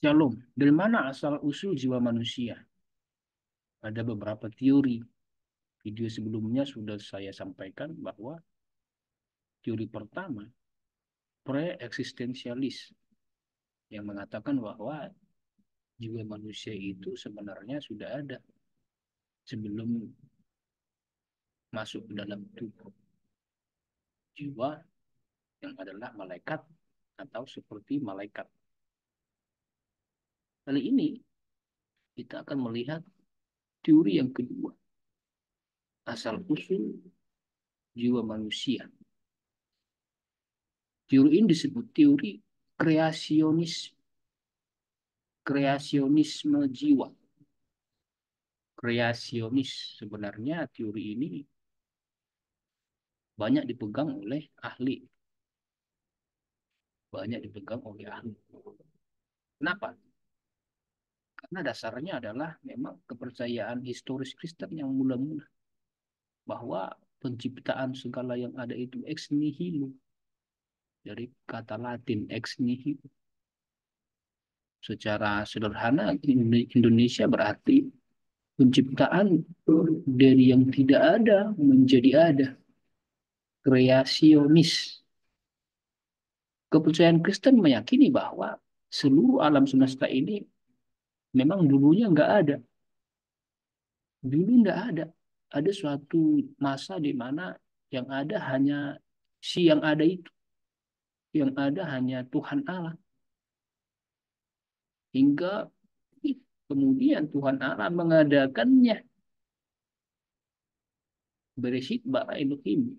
Shalom, dari mana asal-usul jiwa manusia? Ada beberapa teori. Video sebelumnya sudah saya sampaikan bahwa teori pertama, pre-eksistensialis, yang mengatakan bahwa jiwa manusia itu sebenarnya sudah ada sebelum masuk ke dalam tubuh jiwa yang adalah malaikat atau seperti malaikat. Kali ini kita akan melihat teori yang kedua, asal-usul jiwa manusia. Teori ini disebut teori kreasionis, kreasionisme jiwa. Kreasionis sebenarnya teori ini banyak dipegang oleh ahli, banyak dipegang oleh ahli. Kenapa? Karena dasarnya adalah memang kepercayaan historis Kristen yang mula-mula bahwa penciptaan segala yang ada itu ex nihilo, dari kata Latin ex nihilo. Secara sederhana Indonesia berarti penciptaan dari yang tidak ada menjadi ada, kreasionis. Kepercayaan Kristen meyakini bahwa seluruh alam semesta ini memang dulunya nggak ada. Dulu nggak ada. Ada suatu masa di mana yang ada hanya si yang ada itu. Yang ada hanya Tuhan Allah. Hingga kemudian Tuhan Allah mengadakannya. Bereshit bara Elohim.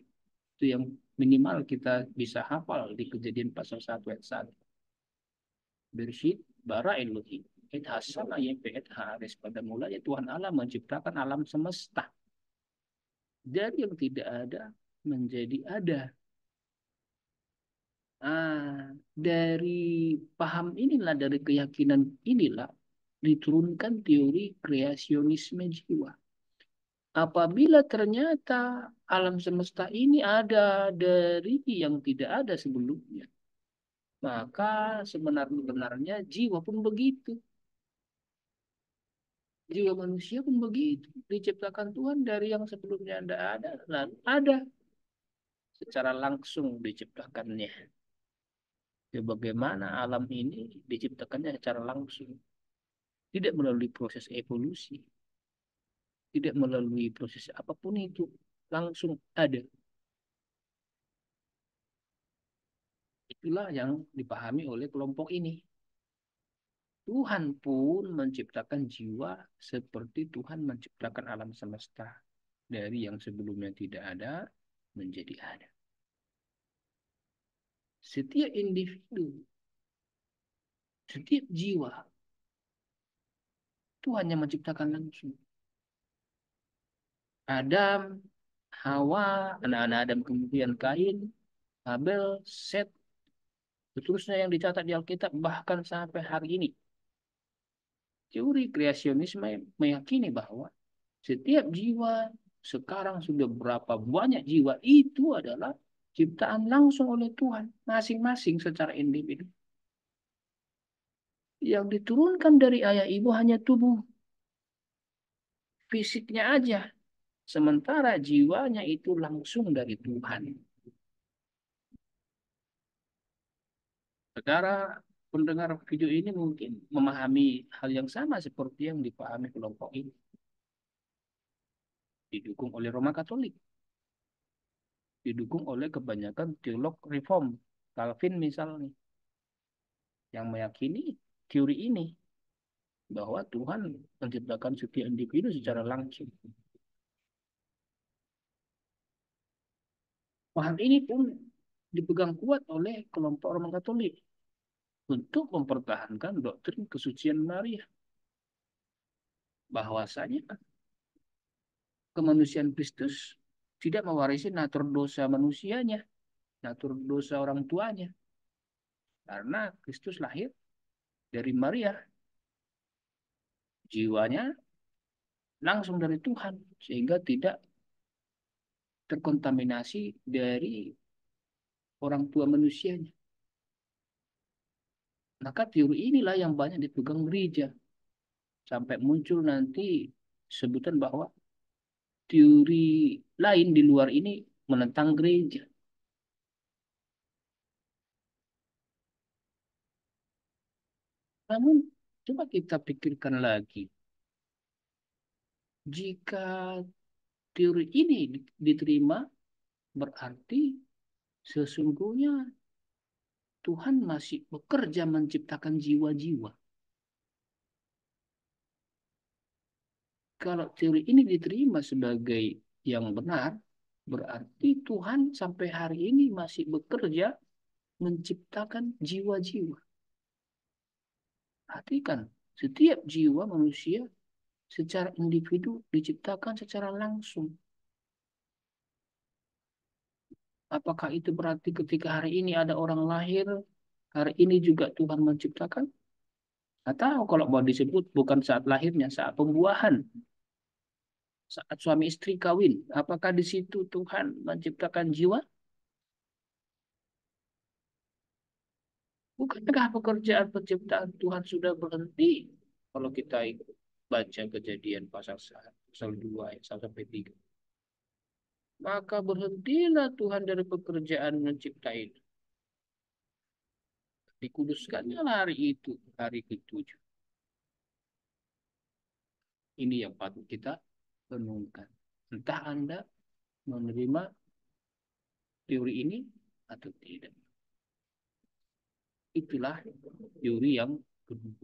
Itu yang minimal kita bisa hafal di Kejadian pasal 1 ayat 1. Bereshit bara Elohim. Et hasana yempet hares. Pada mulanya Tuhan Allah menciptakan alam semesta. Dari yang tidak ada menjadi ada. Dari paham inilah, dari keyakinan inilah diturunkan teori kreasionisme jiwa. Apabila ternyata alam semesta ini ada dari yang tidak ada sebelumnya, maka sebenarnya jiwa pun begitu. Jiwa manusia pun begitu. Diciptakan Tuhan dari yang sebelumnya tidak ada, lalu ada. Secara langsung diciptakannya. Ya, bagaimana alam ini diciptakannya secara langsung. Tidak melalui proses evolusi. Tidak melalui proses apapun itu. Langsung ada. Itulah yang dipahami oleh kelompok ini. Tuhan pun menciptakan jiwa seperti Tuhan menciptakan alam semesta. Dari yang sebelumnya tidak ada menjadi ada. Setiap individu, setiap jiwa, Tuhan yang menciptakan langsung. Adam, Hawa, anak-anak Adam kemudian Kain, Abel, Set, seterusnya yang dicatat di Alkitab bahkan sampai hari ini. Teori kreasionisme meyakini bahwa setiap jiwa sekarang sudah berapa banyak jiwa itu adalah ciptaan langsung oleh Tuhan masing-masing secara individu. Yang diturunkan dari ayah ibu hanya tubuh fisiknya aja, sementara jiwanya itu langsung dari Tuhan. Saudara pendengar video ini mungkin memahami hal yang sama seperti yang dipahami kelompok ini. Didukung oleh Roma Katolik, didukung oleh kebanyakan teolog reform, Calvin misalnya, yang meyakini teori ini bahwa Tuhan menciptakan setiap individu secara langsung. Paham ini pun dipegang kuat oleh kelompok Roma Katolik untuk mempertahankan doktrin kesucian Maria, bahwasanya kemanusiaan Kristus tidak mewarisi natur dosa manusianya, natur dosa orang tuanya, karena Kristus lahir dari Maria, jiwanya langsung dari Tuhan, sehingga tidak terkontaminasi dari orang tua manusianya. Maka teori inilah yang banyak dipegang gereja. Sampai muncul nanti sebutan bahwa teori lain di luar ini menentang gereja. Namun, coba kita pikirkan lagi. Jika teori ini diterima, berarti sesungguhnya Tuhan masih bekerja menciptakan jiwa-jiwa. Kalau teori ini diterima sebagai yang benar, berarti Tuhan sampai hari ini masih bekerja menciptakan jiwa-jiwa. Perhatikan, setiap jiwa manusia secara individu diciptakan secara langsung. Apakah itu berarti ketika hari ini ada orang lahir, hari ini juga Tuhan menciptakan? Atau kalau mau disebut bukan saat lahirnya, saat pembuahan, saat suami istri kawin, apakah di situ Tuhan menciptakan jiwa? Bukankah pekerjaan penciptaan Tuhan sudah berhenti? Kalau kita baca Kejadian pasal 1, pasal 2, ayat 1 sampai 3. Maka berhentilah Tuhan dari pekerjaan mencipta itu. Dikuduskannya hari itu, hari ketujuh. Ini yang patut kita renungkan. Entah Anda menerima teori ini atau tidak. Itulah teori yang kedua.